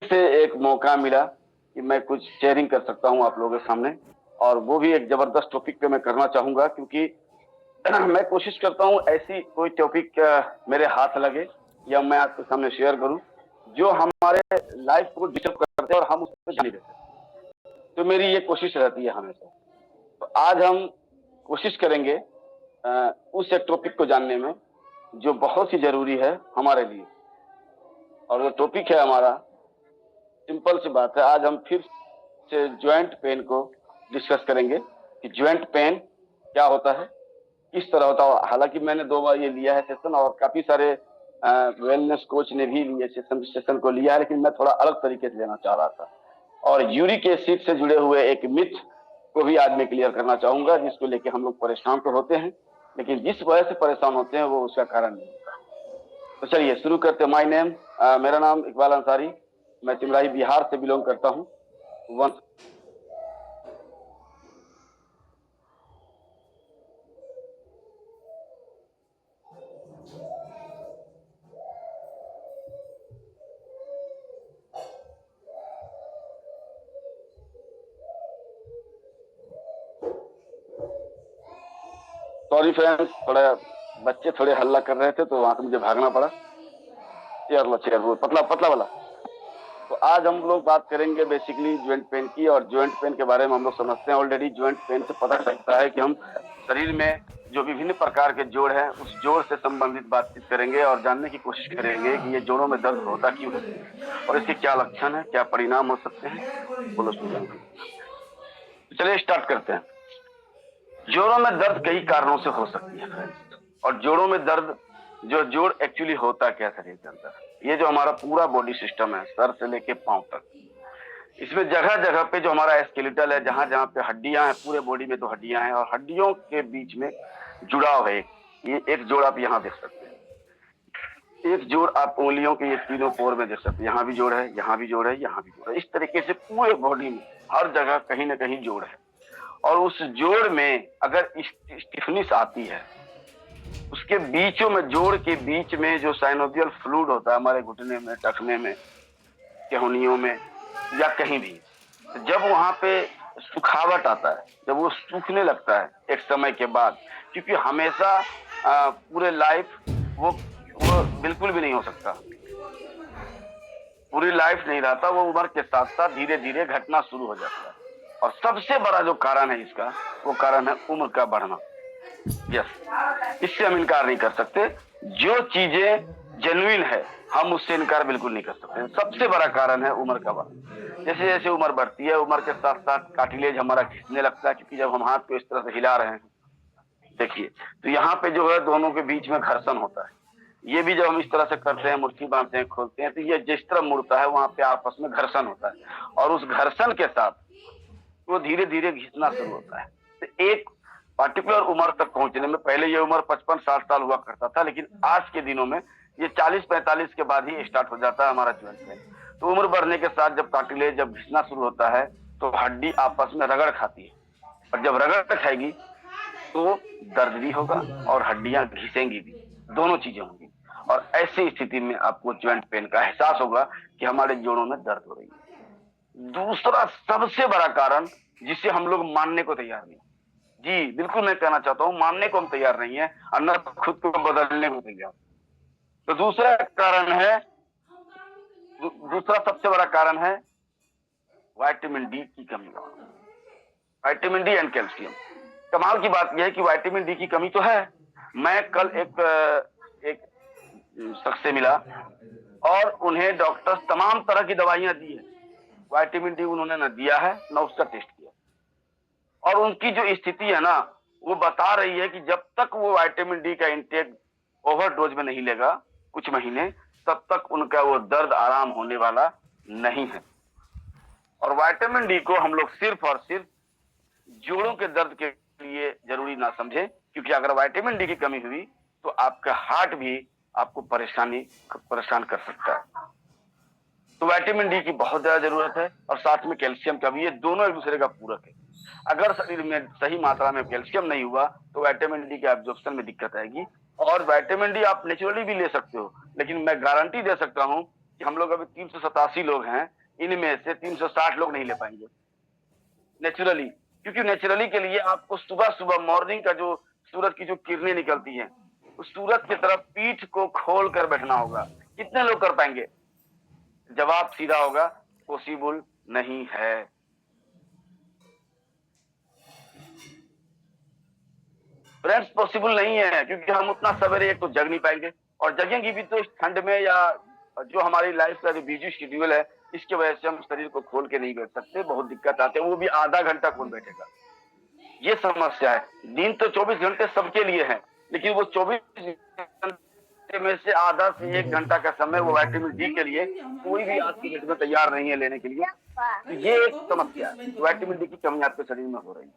से एक मौका मिला कि मैं कुछ शेयरिंग कर सकता हूं आप लोगों के सामने, और वो भी एक जबरदस्त टॉपिक पे मैं करना चाहूंगा, क्योंकि मैं कोशिश करता हूं ऐसी कोई टॉपिक मेरे हाथ लगे या मैं आपके सामने शेयर करूं जो हमारे लाइफ को डिस्टर्ब करते हैं और हम उस पर ध्यान नहीं देते। तो मेरी ये कोशिश रहती है हमेशा। तो आज हम कोशिश करेंगे उस एक टॉपिक को जानने में जो बहुत ही जरूरी है हमारे लिए। और वो टॉपिक है हमारा, सिंपल सी बात है, आज हम फिर से ज्वाइंट पेन को डिस्कस करेंगे कि ज्वाइंट पेन क्या होता है, किस तरह होता है। हालांकि मैंने 2 बार ये लिया है सेशन, और काफी सारे वेलनेस कोच ने भी लिए सेशन को लिया है, लेकिन मैं थोड़ा अलग तरीके से लेना चाह रहा था। और यूरिक एसिड से जुड़े हुए एक मिथ को भी आज मैं क्लियर करना चाहूंगा, जिसको लेके हम लोग परेशान तो होते हैं, लेकिन जिस वजह से परेशान होते हैं वो उसका कारण नहीं होता। तो चलिए शुरू करते हैं। माय नेम, मेरा नाम इकबाल अंसारी, मैं चिमराही बिहार से बिलोंग करता हूँ। वन सॉरी फ्रेंड्स, थोड़ा बच्चे थोड़े हल्ला कर रहे थे तो वहां से मुझे भागना पड़ा। चेयर वो पतला पतला वाला। तो आज हम लोग बात करेंगे बेसिकली ज्वाइंट पेन की, और ज्वाइंट पेन के बारे में हम लोग समझते हैं ऑलरेडी। ज्वाइंट पेन से पता चलता है कि हम शरीर में जो विभिन्न प्रकार के जोड़ हैं उस जोड़ से संबंधित बातचीत करेंगे और जानने की कोशिश करेंगे कि ये जोड़ों में दर्द होता क्यों है और इसके क्या लक्षण है, क्या परिणाम हो सकते हैं। बोलो स्टूडेंट। तो चलिए स्टार्ट करते हैं। जोड़ों में दर्द कई कारणों से हो सकती है फ्रेंड्स। और जोड़ों में दर्द, जो जोड़ एक्चुअली होता क्या शरीर के अंदर, ये जो हमारा पूरा बॉडी सिस्टम है सर से लेके पांव तक, इसमें जगह जगह पे जो हमारा स्केलेटल है, जहां जहां पे हड्डियां हैं, पूरे बॉडी में तो हड्डियां हैं, और हड्डियों के बीच में जुड़ाव है। ये एक जोड़ आप यहाँ देख सकते हैं। एक जोड़ आप उंगलियों के ये तीनों पोर में देख सकते हैं। यहाँ भी जोड़ है, यहाँ भी जोड़ है, यहाँ भी जोड़ है। इस तरीके से पूरे बॉडी में हर जगह कहीं ना कहीं जोड़ है। और उस जोड़ में अगर स्टिफनेस आती है, उसके बीचों में, जोड़ के बीच में जो साइनोवियल फ्लूइड होता है हमारे घुटने में, टखने में, केहनियों में, या कहीं भी, जब वहां पे सुखावट आता है, जब वो सूखने लगता है एक समय के बाद, क्योंकि हमेशा पूरे लाइफ वो बिल्कुल भी नहीं हो सकता, पूरी लाइफ नहीं रहता, वो उम्र के साथ साथ धीरे धीरे घटना शुरू हो जाता है। और सबसे बड़ा जो कारण है इसका, वो कारण है उम्र का बढ़ना। यस, इससे हम इनकार नहीं कर सकते। जो चीजें जेन्युइन है हम उससे इनकार बिल्कुल नहीं कर सकते। सबसे बड़ा कारण है उम्र का बढ़ना। जैसे जैसे उम्र बढ़ती है, उम्र के साथ साथ कार्टिलेज हमारा घिसने लगता है, क्योंकि जब हम हाथ को इस तरह से हिला रहे हैं, देखिए, तो यहाँ पे जो है दोनों के बीच में घर्षण होता है। ये भी जब हम इस तरह से करते हैं, मुट्ठी बांधते हैं, खोलते हैं, तो ये जिस तरह मुड़ता है वहां पे आपस में घर्षण होता है, और उस घर्षण के साथ वो धीरे धीरे घिसना शुरू होता है। तो एक पर्टिकुलर उम्र तक पहुंचने में, पहले ये उम्र 55-60 साल हुआ करता था, लेकिन आज के दिनों में ये 40-45 के बाद ही स्टार्ट हो जाता है हमारा ज्वाइंट पेन। तो उम्र बढ़ने के साथ जब कार्टिलेज जब घिसना शुरू होता है, तो हड्डी आपस में रगड़ खाती है, और जब रगड़ खाएगी तो दर्द भी होगा और हड्डियां घिसेंगी भी, दोनों चीजें होंगी। और ऐसी स्थिति में आपको ज्वाइंट पेन का एहसास होगा कि हमारे जोड़ों में दर्द हो रही है। दूसरा सबसे बड़ा कारण, जिसे हम लोग मानने को तैयार नहीं, जी बिल्कुल मैं कहना चाहता हूं, मानने को हम तैयार नहीं है, और न खुद को बदलने को तैयार। तो दूसरा कारण है, दूसरा सबसे बड़ा कारण है विटामिन डी की कमी। Vitamin D and calcium. कमाल की बात यह है कि विटामिन डी की कमी तो है। मैं कल एक शख्स से मिला, और उन्हें डॉक्टर तमाम तरह की दवाइयां दी है, विटामिन डी उन्होंने न दिया है न उसका टेस्ट किया। और उनकी जो स्थिति है ना, वो बता रही है कि जब तक वो विटामिन डी का इंटेक ओवरडोज में नहीं लेगा कुछ महीने, तब तक उनका वो दर्द आराम होने वाला नहीं है। और विटामिन डी को हम लोग सिर्फ और सिर्फ जोड़ों के दर्द के लिए जरूरी ना समझे, क्योंकि अगर विटामिन डी की कमी हुई तो आपका हार्ट भी आपको परेशान कर सकता है। तो विटामिन डी की बहुत ज्यादा जरूरत है, और साथ में कैल्शियम का भी। ये दोनों एक दूसरे का पूरक है। अगर शरीर में सही मात्रा में कैल्शियम नहीं हुआ तो विटामिन डी के एब्जॉर्प्शन में दिक्कत आएगी। और विटामिन डी आप नेचुरली भी ले सकते हो, लेकिन मैं गारंटी दे सकता हूं कि हम लोग अभी 387 लोग हैं, इनमें से 360 लोग नहीं ले पाएंगे नेचुरली, क्योंकि नेचुरली के लिए आपको सुबह सुबह मॉर्निंग का जो सूरज की जो किरणें निकलती हैं, उस सूरज की तरफ पीठ को खोल कर बैठना होगा। कितने लोग कर पाएंगे? जवाब सीधा होगा, पॉसिबल नहीं है। फ्रेंड्स, पॉसिबल नहीं है, क्योंकि हम उतना सवेरे एक तो जग नहीं पाएंगे, और जगेंगे भी तो इस ठंड में, या जो हमारी लाइफ का जो बिजी शेड्यूल है इसकी वजह से हम शरीर को खोल के नहीं बैठ सकते, बहुत दिक्कत आते हैं। वो भी आधा घंटा कौन बैठेगा, ये समस्या है। दिन तो 24 घंटे सबके लिए है, लेकिन वो 24 घंटे में से आधा से 1 घंटा का समय वो विटामिन डी के लिए कोई भी आज की डेट में तैयार नहीं है लेने के लिए। तो ये एक समस्या है, विटामिन डी की कमी आपके शरीर में हो रही है।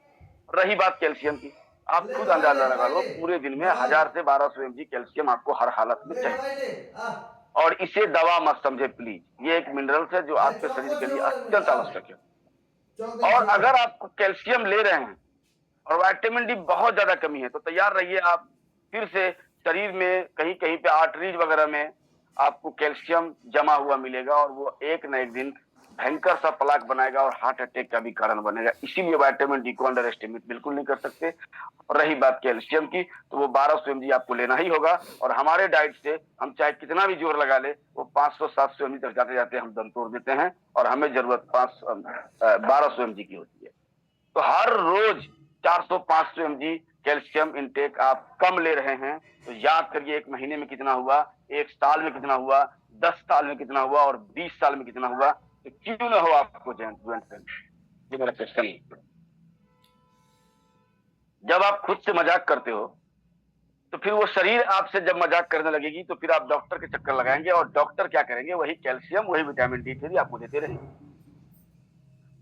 रही बात कैल्शियम की, आप खुद अंदाजा लगा लो, पूरे दिन में 1000 से 1200 mg कैल्शियम आपको हर हालत में चाहिए, और इसे दवा मत समझे प्लीज। ये एक मिनरल्स है जो आपके शरीर के लिए अत्यंत आवश्यक है। और अगर आप कैल्शियम ले रहे हैं और विटामिन डी बहुत ज्यादा कमी है, तो तैयार रहिए आप फिर से शरीर में कहीं कहीं पे आर्टरीज वगैरह में आपको कैल्शियम जमा हुआ मिलेगा, और वो एक न एक दिन भयंकर सा प्लाक बनाएगा और हार्ट अटैक का भी कारण बनेगा। इसीलिए विटामिन डी को अंडर एस्टिमेट बिल्कुल नहीं कर सकते। और रही बात कैल्शियम की, तो वो 1200 mg आपको लेना ही होगा, और हमारे डाइट से हम चाहे कितना भी जोर लगा ले, वो 500-700 mg तक जाते जाते हम दम तोड़ देते हैं, और हमें जरूरत 1200 mg की होती है। तो हर रोज 400-500 mg कैल्शियम इनटेक आप कम ले रहे हैं, तो याद करिए 1 महीने में कितना हुआ, 1 साल में कितना हुआ, 10 साल में कितना हुआ, और 20 साल में कितना हुआ। तो क्यों ना हो आपको जॉइंट पेन? ये मेरा क्वेश्चन है। जब आप खुद से मजाक करते हो, तो फिर वो शरीर आपसे जब मजाक करने लगेगी, तो फिर आप डॉक्टर के चक्कर लगाएंगे, और डॉक्टर क्या करेंगे, वही कैल्शियम वही विटामिन डी फिर आपको देते रहेंगे,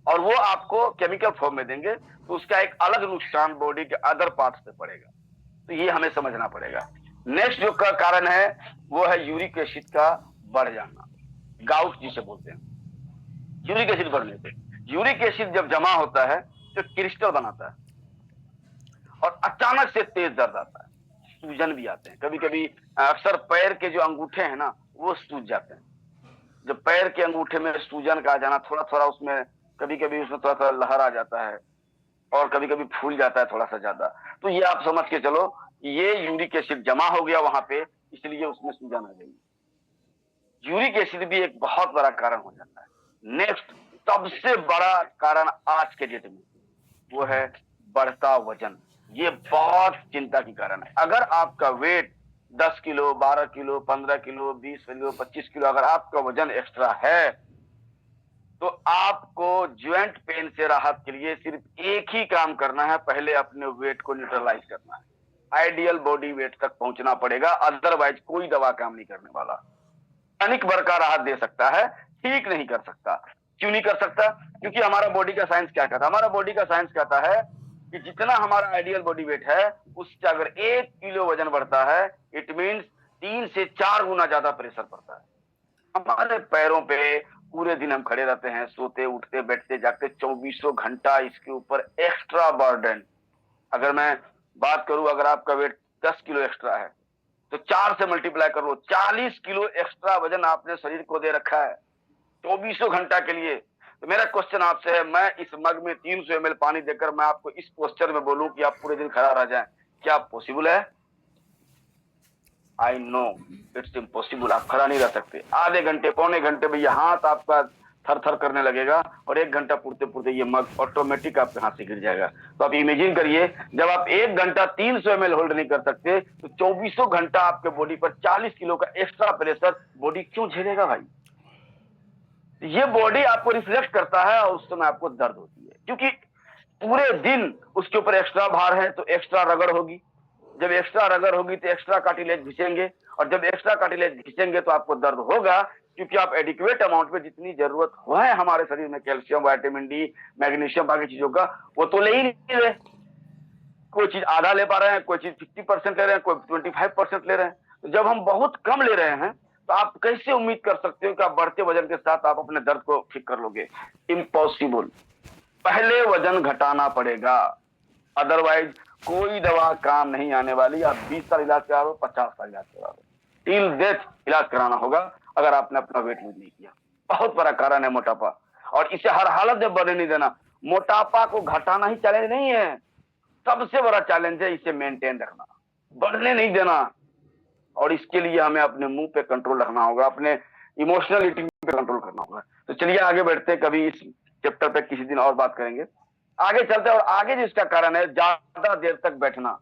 और वो आपको केमिकल फॉर्म में देंगे, तो उसका एक अलग नुकसान बॉडी के अदर पार्ट्स पे पड़ेगा। तो ये हमें समझना पड़ेगा। नेक्स्ट जो का कारण है वो है यूरिक एसिड का बढ़ जाना, गाउट जिसे बोलते हैं। यूरिक एसिड बढ़ने से, यूरिक एसिड जब जमा होता है तो क्रिस्टल बनाता है, और अचानक से तेज दर्द आता है, सूजन भी आते हैं। कभी कभी अक्सर पैर के जो अंगूठे हैं ना, वो सूज जाते हैं। जब पैर के अंगूठे में सूजन का आ जाना, थोड़ा थोड़ा उसमें कभी कभी उसमें थोड़ा थोड़ा लहर आ जाता है, और कभी कभी फूल जाता है थोड़ा सा ज्यादा, तो ये आप समझ के चलो ये यूरिक एसिड जमा हो गया वहां पे, इसलिए उसमें सूजन आ गई। यूरिक एसिड भी एक बहुत बड़ा कारण हो जाता है। नेक्स्ट सबसे बड़ा कारण आज के डेट में वो है बढ़ता वजन। ये बहुत चिंता की कारण है। अगर आपका weight 10 kilo, 12 kilo, 15 kilo, 20 kilo, 25 kilo, अगर आपका वजन एक्स्ट्रा है, तो आपको ज्वाइंट पेन से राहत के लिए सिर्फ एक ही काम करना है, पहले अपने वेट को न्यूट्रलाइज करना है, आइडियल बॉडी वेट तक पहुंचना पड़ेगा। अदरवाइज कोई दवा काम नहीं करने वाला। क्षणिक भर का राहत दे सकता है, ठीक नहीं कर सकता। क्यों नहीं कर सकता? क्योंकि हमारा बॉडी का साइंस क्या कहता है? हमारा बॉडी का साइंस कहता है कि जितना हमारा आइडियल बॉडी वेट है, उससे अगर 1 किलो वजन बढ़ता है, इट मीन्स 3 से 4 गुना ज्यादा प्रेशर पड़ता है। हमारे पैरों पे पूरे दिन हम खड़े रहते हैं, सोते उठते बैठते जागते 24 घंटा इसके ऊपर एक्स्ट्रा बर्डन। अगर मैं बात करूं, अगर आपका वेट 10 किलो एक्स्ट्रा है, तो 4 से मल्टीप्लाई कर लो, 40 किलो एक्स्ट्रा वजन आपने शरीर को दे रखा है 24 घंटा के लिए। तो मेरा क्वेश्चन आपसे है, मैं इस मग में 300 ml पानी देकर मैं आपको इस पोस्चर में बोलूं कि आप पूरे दिन खड़ा रह जाएं, क्या पॉसिबल है? I know it's impossible. आप खड़ा नहीं रह सकते। आधे घंटे पौने घंटे में यह हाथ आपका थर थर करने लगेगा, और 1 घंटा पूरते पूरते ये मग ऑटोमेटिक आपके हाथ से गिर जाएगा। तो आप इमेजिन करिए, जब आप 1 घंटा 300 ml होल्ड नहीं कर सकते, तो 24 घंटा आपके बॉडी पर 40 किलो का एक्स्ट्रा प्रेशर बॉडी क्यों झेलेगा भाई? ये बॉडी आपको रिफ्लेक्ट करता है, और उस समय आपको दर्द होती है, क्योंकि पूरे दिन उसके ऊपर एक्स्ट्रा भार है, तो एक्स्ट्रा रगड़ होगी। जब एक्स्ट्रा रगड़ होगी तो एक्स्ट्रा कार्टिलेज घिसेंगे, और जब एक्स्ट्रा कार्टिलेज घिसेंगे तो आपको दर्द होगा, क्योंकि आप एडिक्वेट अमाउंट में जितनी जरूरत है हमारे शरीर में कैल्शियम, विटामिन डी, मैग्नीशियम, बाकी चीजों का, वो तो ले ही नहीं रहे। कोई चीज आधा ले पा रहे हैं, कोई चीज 50% ले रहे हैं, कोई 25% ले रहे हैं। तो जब हम बहुत कम ले रहे हैं, तो आप कैसे उम्मीद कर सकते हो कि आप बढ़ते वजन के साथ आप अपने दर्द को ठीक कर लोगे? इम्पॉसिबल। पहले वजन घटाना पड़ेगा, अदरवाइज कोई दवा काम नहीं आने वाली। आप 20 साल इलाज करा लो, 50 साल इलाज करा लो, टिल डेथ इलाज कराना होगा। अगर आपने अपना वेट लूज नहीं किया। बहुत बड़ा कारण है मोटापा, और इसे हर हालत में बढ़ने नहीं देना। मोटापा को घटाना ही चैलेंज नहीं है, सबसे बड़ा चैलेंज है इसे मेंटेन रखना, बढ़ने नहीं देना। और इसके लिए हमें अपने मुंह पे कंट्रोल रखना होगा, अपने इमोशनल ईटिंग पे कंट्रोल करना होगा। तो चलिए आगे बढ़ते हैं, कभी इस चैप्टर पे किसी दिन और बात करेंगे। आगे चलते हैं, और आगे जिसका कारण है ज्यादा देर तक बैठना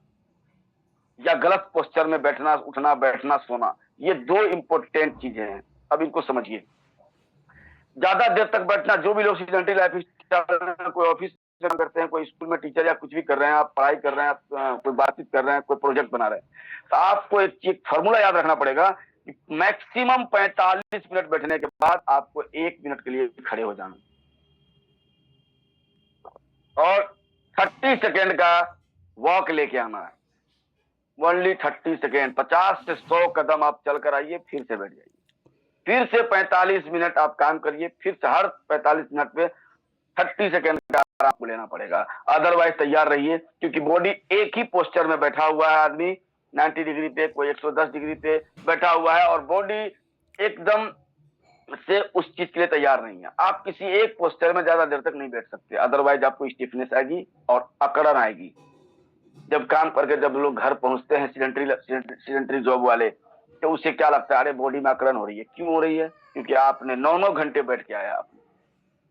या गलत पोस्चर में बैठना, उठना, बैठना, सोना, ये दो इंपॉर्टेंट चीजें हैं। अब इनको समझिए। ज्यादा देर तक बैठना, जो भी लोग सीडेंटरी लाइफ स्टाइल, कोई ऑफिस में करते हैं, कोई स्कूल में टीचर या कुछ भी कर रहे हैं, आप पढ़ाई कर रहे हैं, आप कोई बातचीत कर रहे हैं, कोई प्रोजेक्ट बना रहे हैं, तो आपको एक फॉर्मूला याद रखना पड़ेगा कि मैक्सिमम 45 मिनट बैठने के बाद आपको 1 मिनट के लिए खड़े हो जाना, और 30 सेकेंड का वॉक लेके आना है। ओनली 30 सेकेंड, 50 से 100 कदम आप चलकर आइए, फिर से बैठ जाइए, फिर से 45 मिनट आप काम करिए, फिर से हर 45 मिनट पे 30 सेकेंड का आपको लेना पड़ेगा। अदरवाइज तैयार रहिए, क्योंकि बॉडी एक ही पोस्चर में बैठा हुआ है, आदमी 90 डिग्री पे, कोई 110 डिग्री पे बैठा हुआ है, और बॉडी एकदम से उस चीज के लिए तैयार नहीं है। आप किसी एक पोस्चर में ज्यादा देर तक नहीं बैठ सकते, अदरवाइज आपको स्टिफनेस आएगी और अकड़न आएगी। जब काम करके जब लोग घर पहुंचते हैं सीडेंटरी जॉब वाले, तो उसे क्या लगता है, अरे बॉडी में अकड़न हो रही है। क्यों हो रही है? क्योंकि आपने 9-9 घंटे बैठ के आया, आपने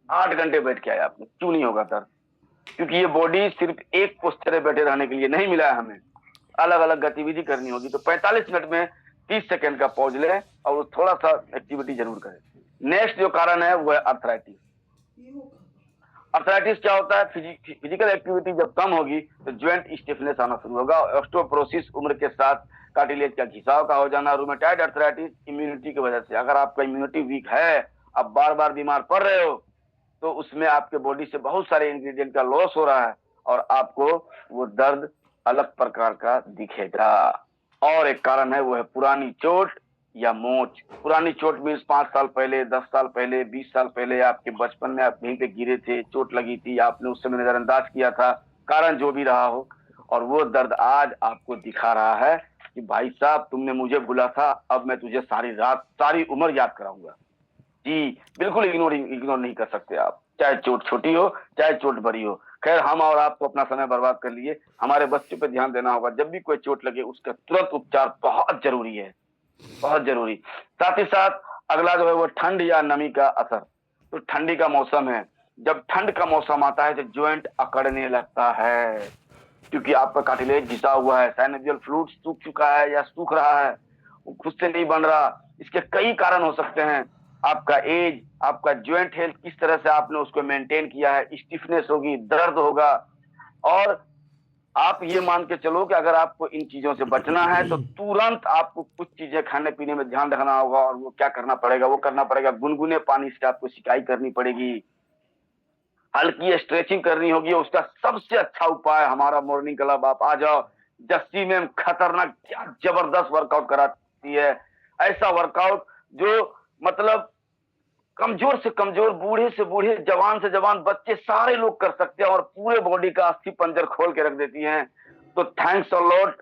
8 घंटे बैठ के आया आपने। क्यों नहीं होगा सर? क्योंकि ये बॉडी सिर्फ एक पोस्चर में बैठे रहने के लिए नहीं मिला है, हमें अलग अलग गतिविधि करनी होगी। तो 45 मिनट में 30 सेकेंड का पॉज लें और थोड़ा सा एक्टिविटी जरूर करें। नेक्स्ट जो कारण है वो है अर्थराइटिस। अर्थराइटिस क्या होता है? फिजिकल एक्टिविटी जब कम होगी तो ज्वाइंट स्टिफनेस आना शुरू होगा, ऑस्टियोपोरोसिस उम्र के साथ कार्टिलेज का घिसाव का हो जाना, रूमेटाइड अर्थराइटिस इम्यूनिटी की वजह से। अगर आपका इम्यूनिटी वीक है, आप बार बार बीमार पड़ रहे हो, तो उसमें आपके बॉडी से बहुत सारे इंग्रेडिएंट का लॉस हो रहा है, और आपको वो दर्द अलग प्रकार का दिखेगा। और एक कारण है वो है पुरानी चोट या मोच। पुरानी चोट मीन्स 5 साल पहले, 10 साल पहले, 20 साल पहले आपके बचपन में आप कहीं पे गिरे थे, चोट लगी थी, आपने उस समय नजरअंदाज किया था, कारण जो भी रहा हो, और वो दर्द आज आपको दिखा रहा है कि भाई साहब तुमने मुझे बुला था, अब मैं तुझे सारी रात सारी उम्र याद कराऊंगा। जी बिल्कुल इग्नोर नहीं कर सकते आप, चाहे चोट छोटी हो चाहे चोट बड़ी हो। खैर हम और आप तो अपना समय बर्बाद कर लिए, हमारे बच्चों पे ध्यान देना होगा। जब भी कोई चोट लगे उसका तुरंत उपचार बहुत जरूरी है, बहुत जरूरी। साथ ही साथ अगला जो है वो ठंड या नमी का असर। तो ठंडी का मौसम है, जब ठंड का मौसम आता है तो ज्वाइंट अकड़ने लगता है, क्योंकि आपका कार्टिलेज घिसा हुआ है, साइनोवियल फ्लूइड सूख चुका है या सूख रहा है, वो खुद से नहीं बन रहा। इसके कई कारण हो सकते हैं, आपका एज, आपका ज्वाइंट हेल्थ, किस तरह से आपने उसको मेंटेन किया है, स्टिफनेस होगी, दर्द होगा। और आप ये मान के चलो कि अगर आपको इन चीजों से बचना है तो तुरंत आपको कुछ चीजें खाने पीने में ध्यान रखना होगा। और वो क्या करना पड़ेगा? वो करना पड़ेगा गुनगुने पानी से आपको सिकाई करनी पड़ेगी, हल्की स्ट्रेचिंग करनी होगी। उसका सबसे अच्छा उपाय हमारा मॉर्निंग क्लब, आप आ जाओ। जस्सी मैम खतरनाक, क्या जबरदस्त वर्कआउट कराती है। ऐसा वर्कआउट जो मतलब कमजोर से कमजोर, बूढ़े से बूढ़े, जवान से जवान, बच्चे सारे लोग कर सकते हैं, और पूरे बॉडी का अस्थि पंजर खोल के रख देती हैं। तो thanks a lot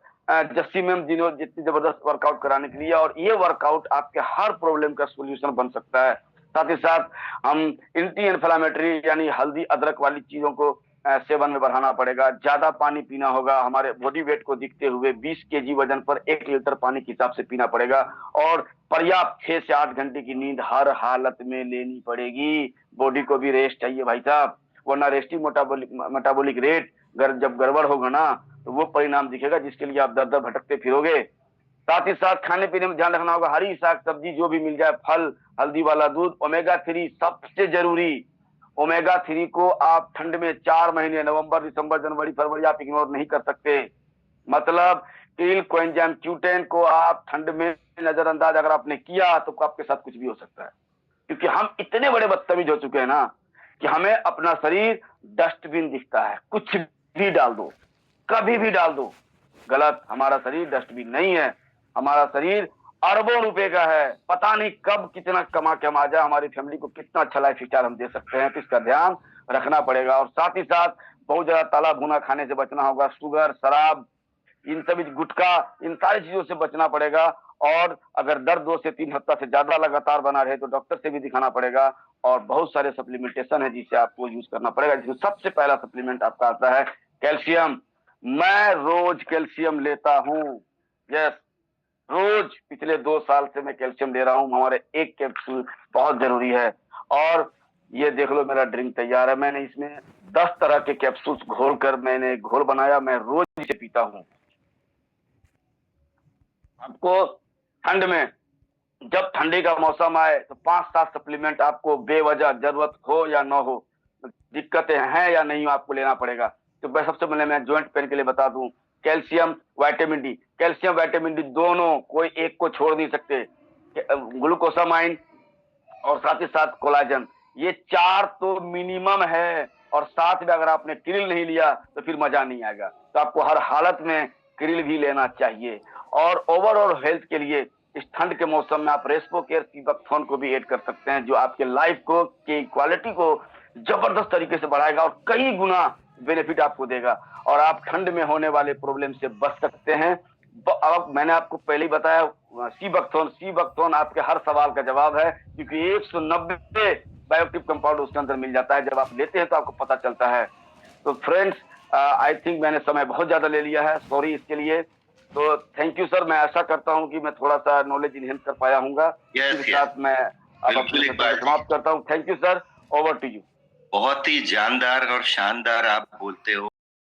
Jassi ma'am जिन्होंने जितनी जबरदस्त वर्कआउट कराने के लिए। और ये वर्कआउट आपके हर प्रॉब्लम का सोल्यूशन बन सकता है। साथ ही साथ हम एंटी इन्फ्लामेटरी यानी हल्दी अदरक वाली चीजों को सेवन में बढ़ाना पड़ेगा। ज्यादा पानी पीना होगा, हमारे बॉडी वेट को दिखते हुए 20 केजी वजन पर 1 लीटर पानी के हिसाब से पीना पड़ेगा। और पर्याप्त 6 से 8 घंटे की नींद हर हालत में लेनी पड़ेगी। बॉडी को भी रेस्ट चाहिए भाई साहब, वरना रेस्टिंग मेटाबॉलिक रेट जब गड़बड़ होगा ना, तो वो परिणाम दिखेगा जिसके लिए आप दर दर भटकते फिरोगे। साथ ही साथ खाने पीने में ध्यान रखना होगा, हरी साग सब्जी जो भी मिल जाए, फल, हल्दी वाला दूध, ओमेगा 3 सबसे जरूरी। ओमेगा 3 को आप ठंड में 4 महीने, नवंबर, दिसंबर, जनवरी, फरवरी आप इग्नोर नहीं कर सकते। मतलब कील कोएंजाइम क्यूटेन को आप ठंड में नजरअंदाज अगर आपने किया तो आपके साथ कुछ भी हो सकता है। क्योंकि हम इतने बड़े बदतमीज हो चुके हैं ना कि हमें अपना शरीर डस्टबिन दिखता है, कुछ भी डाल दो, कभी भी डाल दो। गलत, हमारा शरीर डस्टबिन नहीं है। हमारा शरीर अरबों रुपए का है, पता नहीं कब कितना कमा के हम आ जाए, हमारी फैमिली को कितना अच्छा लाइफ स्टाइल हम दे सकते हैं। तो इसका ध्यान रखना पड़ेगा। और साथ ही साथ बहुत ज्यादा तला भुना खाने से बचना होगा, शुगर, शराब, इन सभी गुटखा, इन सारी चीजों से बचना पड़ेगा। और अगर दर्द 2 से 3 हफ्ता से ज्यादा लगातार बना रहे तो डॉक्टर से भी दिखाना पड़ेगा। और बहुत सारे सप्लीमेंटेशन है जिसे आपको यूज करना पड़ेगा, जिसमें सबसे पहला सप्लीमेंट आपका आता है कैल्शियम। मैं रोज कैल्शियम लेता हूँ। यस, रोज पिछले 2 साल से मैं कैल्शियम ले रहा हूँ। हमारे एक कैप्सूल बहुत जरूरी है। और ये देख लो, मेरा ड्रिंक तैयार है। मैंने इसमें 10 तरह के कैप्सूल्स घोल कर मैंने घोल बनाया, मैं रोज इसे पीता हूँ। आपको ठंड में, जब ठंडी का मौसम आए तो 5-7 सप्लीमेंट आपको बेवजह, जरूरत हो या ना हो, दिक्कतें हैं या नहीं, आपको लेना पड़ेगा। तो मैं सबसे पहले मैं ज्वाइंट पेन के लिए बता दूं, calcium vitamin D. Calcium vitamin D दोनों, कोई एक को छोड़ नहीं सकते। ग्लूकोसामाइन और साथ ही साथ कोलाजन, ये 4 तो मिनिमम है। और साथ में अगर आपने क्रिल नहीं लिया तो फिर मजा नहीं आएगा। तो आपको हर हालत में क्रिल भी लेना चाहिए। और ओवरऑल हेल्थ के लिए इस ठंड के मौसम में आप रेस्पो केयर सीबकथॉर्न को भी ऐड कर सकते हैं, जो आपके लाइफ को की क्वालिटी को जबरदस्त तरीके से बढ़ाएगा और कई गुना बेनिफिट आपको देगा। और आप ठंड में होने वाले प्रॉब्लम से बच सकते हैं। अब मैंने आपको पहले ही बताया, सीबकथॉर्न आपके हर सवाल का जवाब है, क्योंकि 190 बायोएक्टिव कंपाउंड उसके अंदर मिल जाता है। जब आप लेते हैं तो आपको पता चलता है। तो फ्रेंड्स, आई थिंक मैंने समय बहुत ज्यादा ले लिया है, सॉरी इसके लिए। तो थैंक यू सर, मैं आशा करता हूं कि मैं थोड़ा सा नॉलेज इनहेंस कर पाया हूँ। इसके साथ मैं अब अपनी समाप्त करता हूँ। Thank you sir, over to you. बहुत ही जानदार और शानदार आप बोलते हो।